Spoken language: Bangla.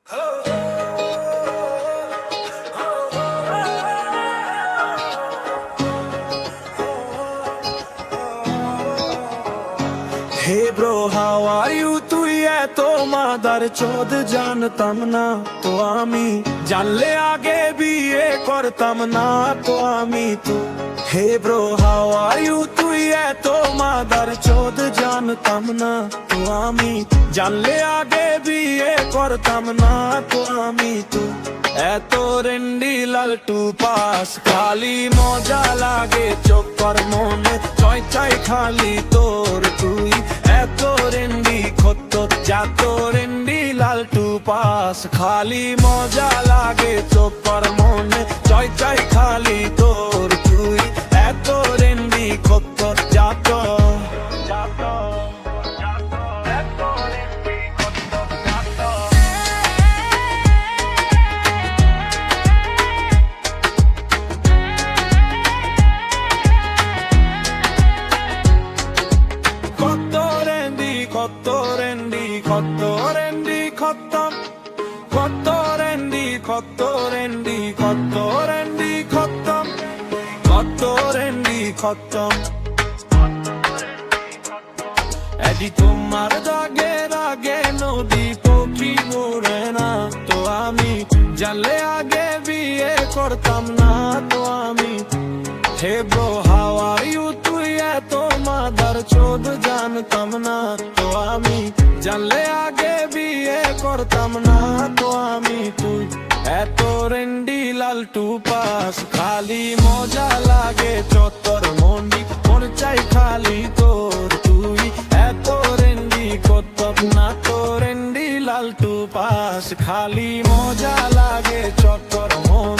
Hey bro how are you, তুই এত মাদার চোদ জানতাম না তো আমি, জানলে আগে বিয়ে করতাম না তো আমি তো। Hey bro how are you, তুই এত মাদার চোদ জানতাম না তো আমি, জানলে আগে বিয়ে করতাম না তো আমি তো। এত রেন্ডি লালটু পাস, খালি মজা লাগে চোখর মনে, চয় চাই খালি তোর তুই। এত রেন্ডি খত্ত যাত রেন্ডি লালটু পাস, খালি মজা লাগে চোখর মনে, চয় চাই খালি তোর তুই। এত রেন্ডি খত্ত যাত কত রেন্ডি খতম, কত রেন্ডি খতম, কত রেন্ডি খতম। এদি তোমার দাগে রাগে নদী পক্ষী মরে না তো আমি, জানলে আগে বিয়ে করতাম না তো আমি। Hey bro how are you, তুই এত মাদার চোদ জানতাম না তো আমি, জানলে আগে বিয়ে করতাম না তো আমি তুই। এত রেন্ডি লালটু পাস, খালি মজা লাগে চত্বর মন্ডি, মন চাই খালি তোর তুই। এত রেন্ডি করতাম না তো রেন্ডি লালটু পাস, খালি মজা লাগে চত্বর মন্ডি।